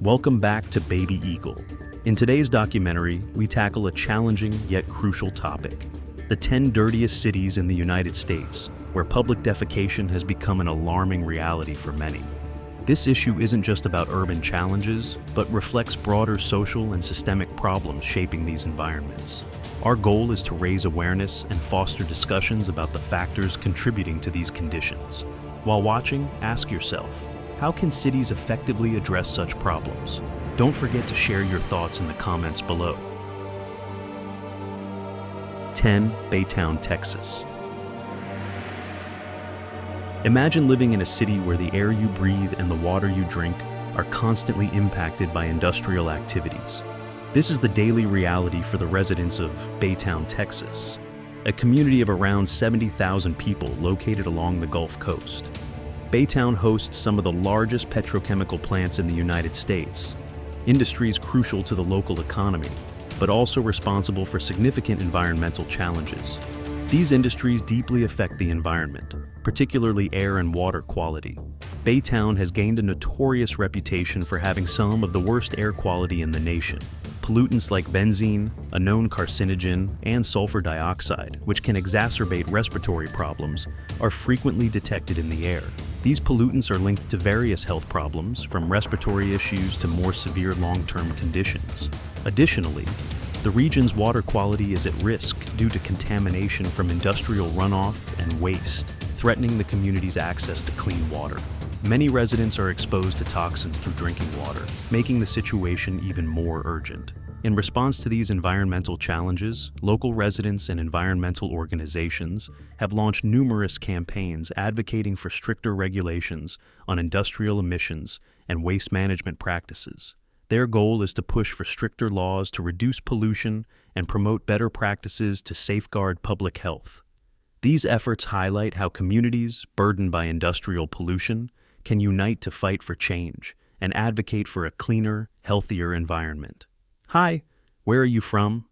Welcome back to BabyEagle. In today's documentary, we tackle a challenging yet crucial topic: the 10 dirtiest cities in the United States, where public defecation has become an alarming reality for many. This issue isn't just about urban challenges, but reflects broader social and systemic problems shaping these environments. Our goal is to raise awareness and foster discussions about the factors contributing to these conditions. While watching, ask yourself, how can cities effectively address such problems? Don't forget to share your thoughts in the comments below. 10. Baytown, Texas. Imagine living in a city where the air you breathe and the water you drink are constantly impacted by industrial activities. This is the daily reality for the residents of Baytown, Texas, a community of around 70,000 people located along the Gulf Coast. Baytown hosts some of the largest petrochemical plants in the United States, industries crucial to the local economy, but also responsible for significant environmental challenges. These industries deeply affect the environment, particularly air and water quality. Baytown has gained a notorious reputation for having some of the worst air quality in the nation. Pollutants like benzene, a known carcinogen, and sulfur dioxide, which can exacerbate respiratory problems, are frequently detected in the air. These pollutants are linked to various health problems, from respiratory issues to more severe long-term conditions. Additionally, the region's water quality is at risk due to contamination from industrial runoff and waste, threatening the community's access to clean water. Many residents are exposed to toxins through drinking water, making the situation even more urgent. In response to these environmental challenges, local residents and environmental organizations have launched numerous campaigns advocating for stricter regulations on industrial emissions and waste management practices. Their goal is to push for stricter laws to reduce pollution and promote better practices to safeguard public health. These efforts highlight how communities burdened by industrial pollution can unite to fight for change and advocate for a cleaner, healthier environment. Hi, where are you from?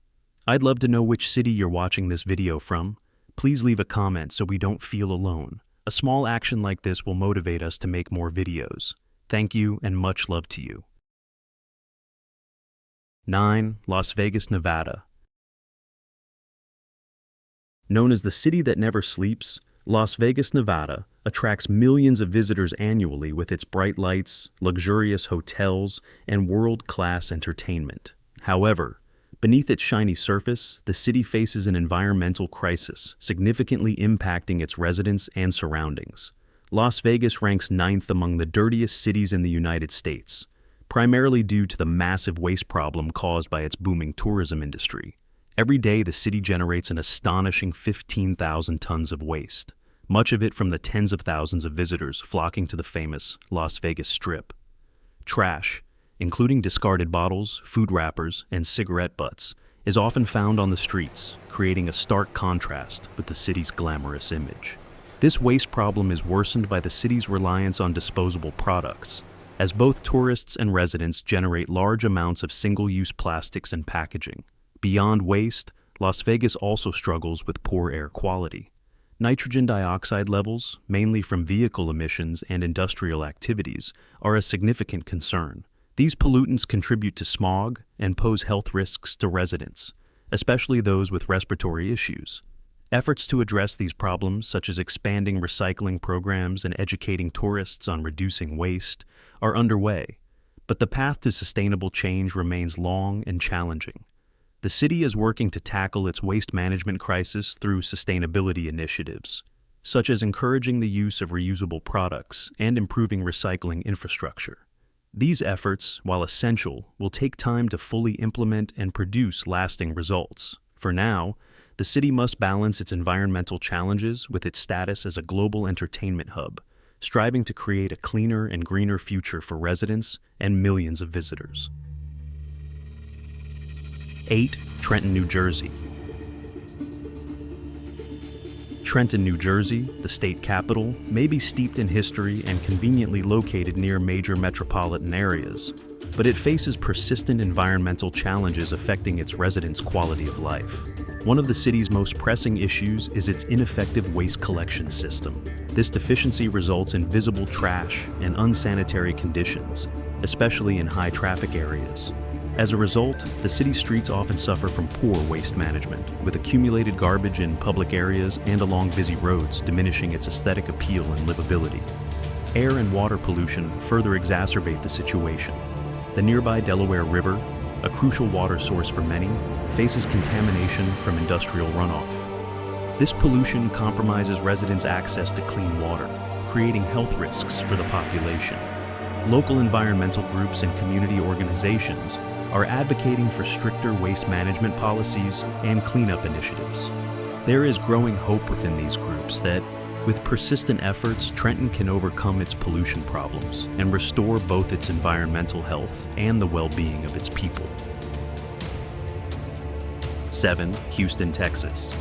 I'd love to know which city you're watching this video from. Please leave a comment so we don't feel alone. A small action like this will motivate us to make more videos. Thank you and much love to you. 9. Las Vegas, Nevada. Known as the city that never sleeps, Las Vegas, Nevada attracts millions of visitors annually with its bright lights, luxurious hotels, and world-class entertainment. However, beneath its shiny surface, the city faces an environmental crisis, significantly impacting its residents and surroundings. Las Vegas ranks 9th among the dirtiest cities in the United States, primarily due to the massive waste problem caused by its booming tourism industry. Every day, the city generates an astonishing 15,000 tons of waste, much of it from the tens of thousands of visitors flocking to the famous Las Vegas Strip. Trash, including discarded bottles, food wrappers, and cigarette butts, is often found on the streets, creating a stark contrast with the city's glamorous image. This waste problem is worsened by the city's reliance on disposable products, as both tourists and residents generate large amounts of single-use plastics and packaging. Beyond waste, Las Vegas also struggles with poor air quality. Nitrogen dioxide levels, mainly from vehicle emissions and industrial activities, are a significant concern. These pollutants contribute to smog and pose health risks to residents, especially those with respiratory issues. Efforts to address these problems, such as expanding recycling programs and educating tourists on reducing waste, are underway, but the path to sustainable change remains long and challenging. The city is working to tackle its waste management crisis through sustainability initiatives, such as encouraging the use of reusable products and improving recycling infrastructure. These efforts, while essential, will take time to fully implement and produce lasting results. For now, the city must balance its environmental challenges with its status as a global entertainment hub, striving to create a cleaner and greener future for residents and millions of visitors. 8. Trenton, New Jersey. Trenton, New Jersey, the state capital, may be steeped in history and conveniently located near major metropolitan areas, but it faces persistent environmental challenges affecting its residents' quality of life. One of the city's most pressing issues is its ineffective waste collection system. This deficiency results in visible trash and unsanitary conditions, especially in high traffic areas. As a result, the city's streets often suffer from poor waste management, with accumulated garbage in public areas and along busy roads diminishing its aesthetic appeal and livability. Air and water pollution further exacerbate the situation. The nearby Delaware River, a crucial water source for many, faces contamination from industrial runoff. This pollution compromises residents' access to clean water, creating health risks for the population. Local environmental groups and community organizations are advocating for stricter waste management policies and cleanup initiatives. There is growing hope within these groups that, with persistent efforts, Trenton can overcome its pollution problems and restore both its environmental health and the well-being of its people. 7. Houston, Texas.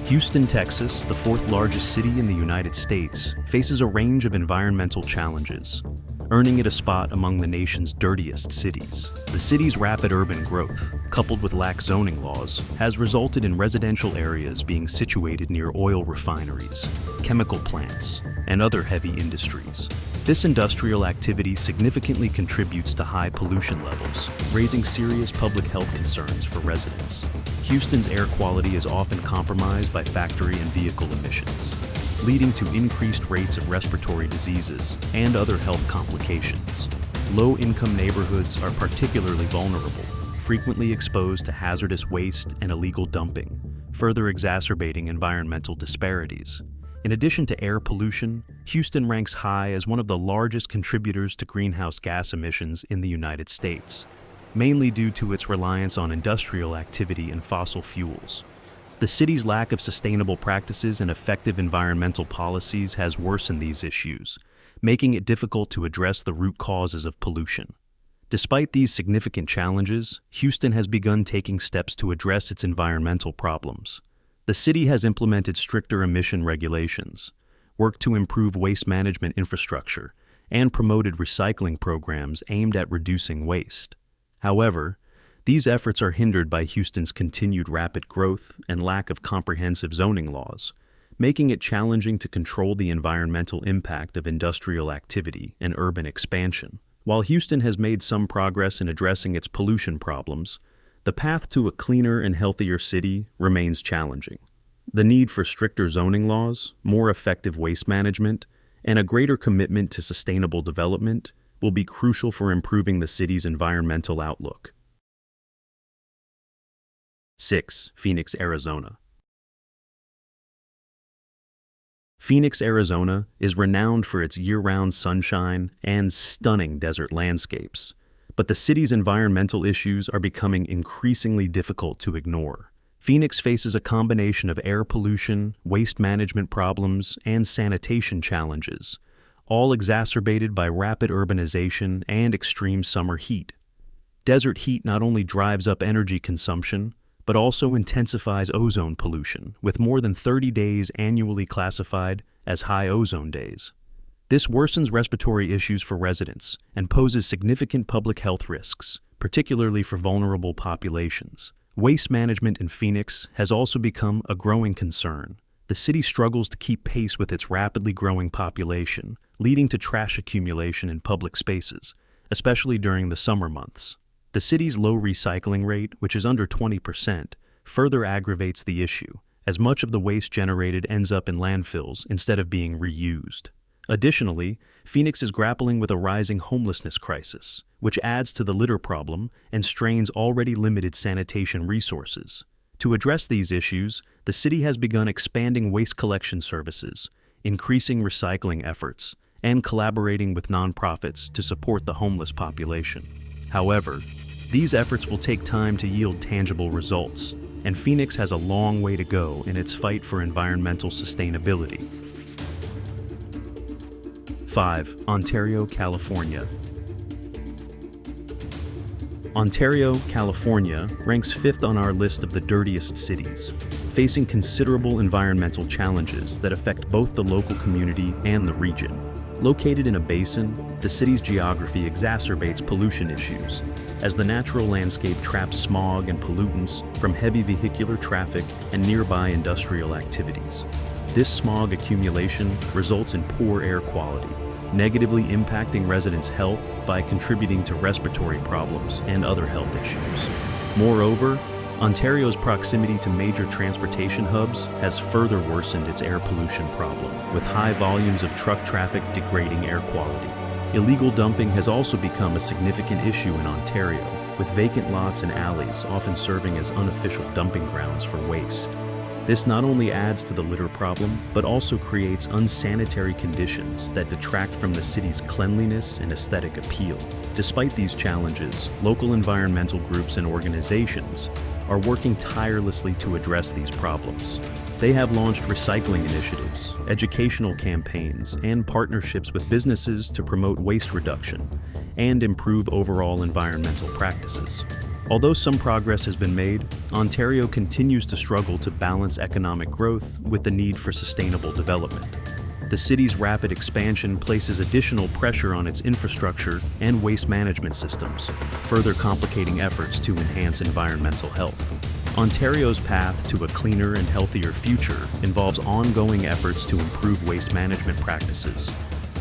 Houston, Texas, the fourth largest city in the United States, faces a range of environmental challenges, earning it a spot among the nation's dirtiest cities. The city's rapid urban growth, coupled with lax zoning laws, has resulted in residential areas being situated near oil refineries, chemical plants, and other heavy industries. This industrial activity significantly contributes to high pollution levels, raising serious public health concerns for residents. Houston's air quality is often compromised by factory and vehicle emissions, leading to increased rates of respiratory diseases and other health complications. Low-income neighborhoods are particularly vulnerable, frequently exposed to hazardous waste and illegal dumping, further exacerbating environmental disparities. In addition to air pollution, Houston ranks high as one of the largest contributors to greenhouse gas emissions in the United States, mainly due to its reliance on industrial activity and fossil fuels. The city's lack of sustainable practices and effective environmental policies has worsened these issues, making it difficult to address the root causes of pollution. Despite these significant challenges, Houston has begun taking steps to address its environmental problems. The city has implemented stricter emission regulations, worked to improve waste management infrastructure, and promoted recycling programs aimed at reducing waste. However, these efforts are hindered by Houston's continued rapid growth and lack of comprehensive zoning laws, making it challenging to control the environmental impact of industrial activity and urban expansion. While Houston has made some progress in addressing its pollution problems, the path to a cleaner and healthier city remains challenging. The need for stricter zoning laws, more effective waste management, and a greater commitment to sustainable development will be crucial for improving the city's environmental outlook. 6. Phoenix, Arizona. Phoenix, Arizona is renowned for its year-round sunshine and stunning desert landscapes, but the city's environmental issues are becoming increasingly difficult to ignore. Phoenix faces a combination of air pollution, waste management problems, and sanitation challenges, all exacerbated by rapid urbanization and extreme summer heat. Desert heat not only drives up energy consumption, but also intensifies ozone pollution, with more than 30 days annually classified as high ozone days. This worsens respiratory issues for residents and poses significant public health risks, particularly for vulnerable populations. Waste management in Phoenix has also become a growing concern. The city struggles to keep pace with its rapidly growing population, leading to trash accumulation in public spaces, especially during the summer months. The city's low recycling rate, which is under 20%, further aggravates the issue, as much of the waste generated ends up in landfills instead of being reused. Additionally, Phoenix is grappling with a rising homelessness crisis, which adds to the litter problem and strains already limited sanitation resources. To address these issues, the city has begun expanding waste collection services, increasing recycling efforts, and collaborating with nonprofits to support the homeless population. However, these efforts will take time to yield tangible results, and Phoenix has a long way to go in its fight for environmental sustainability. 5. Ontario, California. Ontario, California ranks 5th on our list of the dirtiest cities, facing considerable environmental challenges that affect both the local community and the region. Located in a basin, the city's geography exacerbates pollution issues, as the natural landscape traps smog and pollutants from heavy vehicular traffic and nearby industrial activities. This smog accumulation results in poor air quality, negatively impacting residents' health by contributing to respiratory problems and other health issues. Moreover, Ontario's proximity to major transportation hubs has further worsened its air pollution problem, with high volumes of truck traffic degrading air quality. Illegal dumping has also become a significant issue in Ontario, with vacant lots and alleys often serving as unofficial dumping grounds for waste. This not only adds to the litter problem, but also creates unsanitary conditions that detract from the city's cleanliness and aesthetic appeal. Despite these challenges, local environmental groups and organizations are working tirelessly to address these problems. They have launched recycling initiatives, educational campaigns, and partnerships with businesses to promote waste reduction and improve overall environmental practices. Although some progress has been made, Ontario continues to struggle to balance economic growth with the need for sustainable development. The city's rapid expansion places additional pressure on its infrastructure and waste management systems, further complicating efforts to enhance environmental health. Ontario's path to a cleaner and healthier future involves ongoing efforts to improve waste management practices,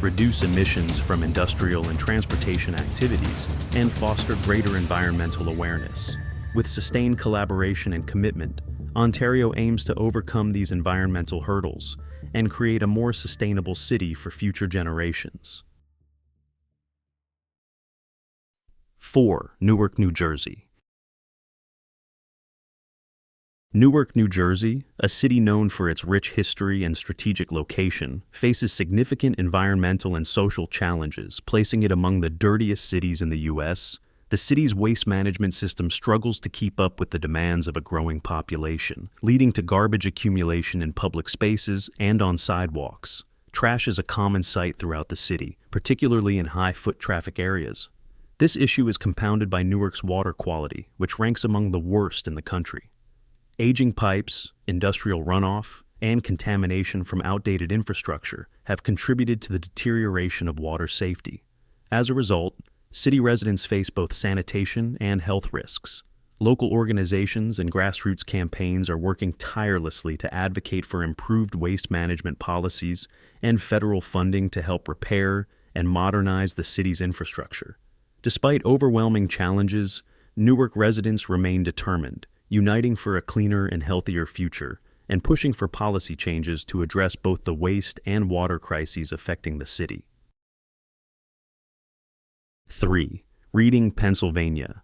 reduce emissions from industrial and transportation activities, and foster greater environmental awareness. With sustained collaboration and commitment, Ontario aims to overcome these environmental hurdles and create a more sustainable city for future generations. 4. Newark, New Jersey. Newark, New Jersey, a city known for its rich history and strategic location, faces significant environmental and social challenges, placing it among the dirtiest cities in the U.S. The city's waste management system struggles to keep up with the demands of a growing population, leading to garbage accumulation in public spaces and on sidewalks. Trash is a common sight throughout the city, particularly in high foot traffic areas. This issue is compounded by Newark's water quality, which ranks among the worst in the country. Aging pipes, industrial runoff, and contamination from outdated infrastructure have contributed to the deterioration of water safety. As a result, city residents face both sanitation and health risks. Local organizations and grassroots campaigns are working tirelessly to advocate for improved waste management policies and federal funding to help repair and modernize the city's infrastructure. Despite overwhelming challenges, Newark residents remain determined, uniting for a cleaner and healthier future, and pushing for policy changes to address both the waste and water crises affecting the city. 3. Reading, Pennsylvania.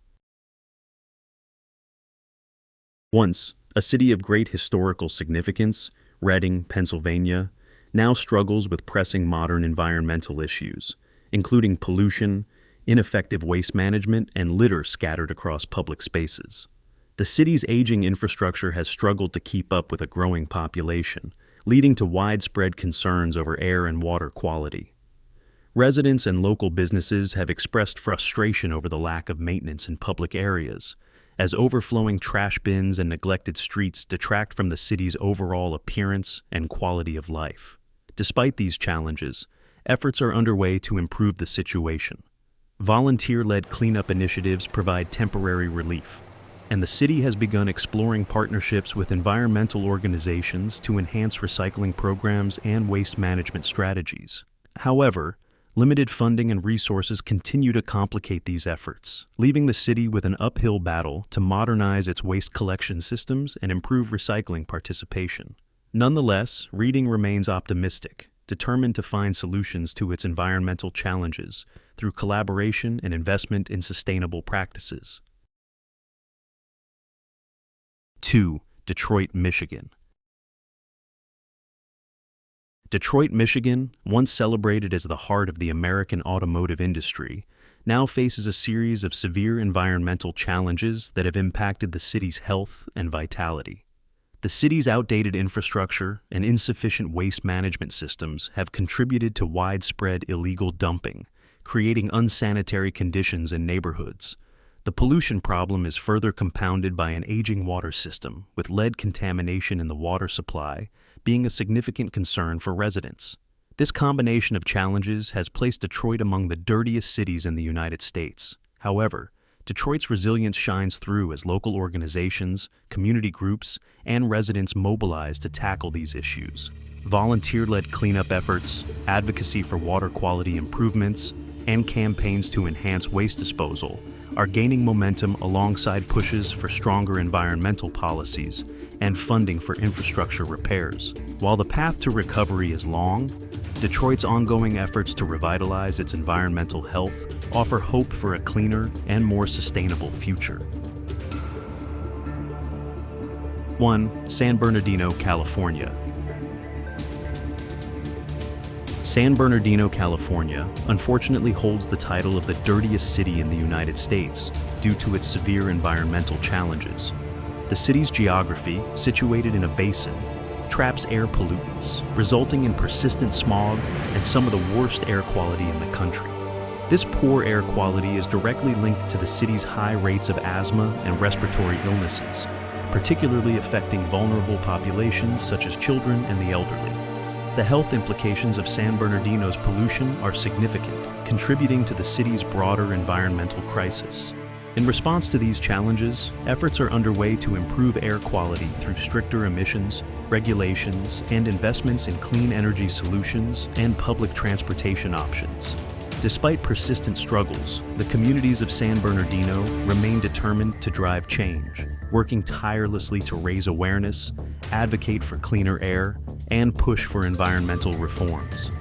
Once a city of great historical significance, Reading, Pennsylvania, now struggles with pressing modern environmental issues, including pollution, ineffective waste management, and litter scattered across public spaces. The city's aging infrastructure has struggled to keep up with a growing population, leading to widespread concerns over air and water quality. Residents and local businesses have expressed frustration over the lack of maintenance in public areas, as overflowing trash bins and neglected streets detract from the city's overall appearance and quality of life. Despite these challenges, efforts are underway to improve the situation. Volunteer-led cleanup initiatives provide temporary relief, and the city has begun exploring partnerships with environmental organizations to enhance recycling programs and waste management strategies. However, limited funding and resources continue to complicate these efforts, leaving the city with an uphill battle to modernize its waste collection systems and improve recycling participation. Nonetheless, Reading remains optimistic, determined to find solutions to its environmental challenges through collaboration and investment in sustainable practices. 2. Detroit, Michigan. Detroit, Michigan, once celebrated as the heart of the American automotive industry, now faces a series of severe environmental challenges that have impacted the city's health and vitality. The city's outdated infrastructure and insufficient waste management systems have contributed to widespread illegal dumping, creating unsanitary conditions in neighborhoods. The pollution problem is further compounded by an aging water system, with lead contamination in the water supply being a significant concern for residents. This combination of challenges has placed Detroit among the dirtiest cities in the United States. However, Detroit's resilience shines through as local organizations, community groups, and residents mobilize to tackle these issues. Volunteer-led cleanup efforts, advocacy for water quality improvements, and campaigns to enhance waste disposal are gaining momentum alongside pushes for stronger environmental policies and funding for infrastructure repairs. While the path to recovery is long, Detroit's ongoing efforts to revitalize its environmental health offer hope for a cleaner and more sustainable future. 1. San Bernardino, California. San Bernardino, California, unfortunately holds the title of the dirtiest city in the United States due to its severe environmental challenges. The city's geography, situated in a basin, traps air pollutants, resulting in persistent smog and some of the worst air quality in the country. This poor air quality is directly linked to the city's high rates of asthma and respiratory illnesses, particularly affecting vulnerable populations such as children and the elderly. The health implications of San Bernardino's pollution are significant, contributing to the city's broader environmental crisis. In response to these challenges, efforts are underway to improve air quality through stricter emissions, regulations, and investments in clean energy solutions and public transportation options. Despite persistent struggles, the communities of San Bernardino remain determined to drive change, working tirelessly to raise awareness, advocate for cleaner air, and push for environmental reforms.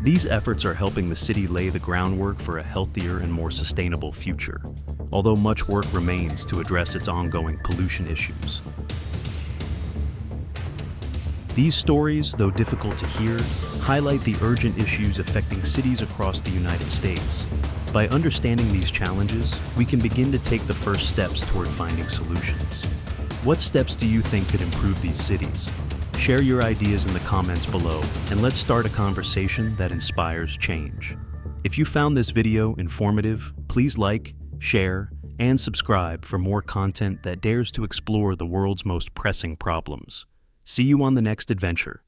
These efforts are helping the city lay the groundwork for a healthier and more sustainable future, although much work remains to address its ongoing pollution issues. These stories, though difficult to hear, highlight the urgent issues affecting cities across the United States. By understanding these challenges, we can begin to take the first steps toward finding solutions. What steps do you think could improve these cities? Share your ideas in the comments below, and let's start a conversation that inspires change. If you found this video informative, please like, share, and subscribe for more content that dares to explore the world's most pressing problems. See you on the next adventure.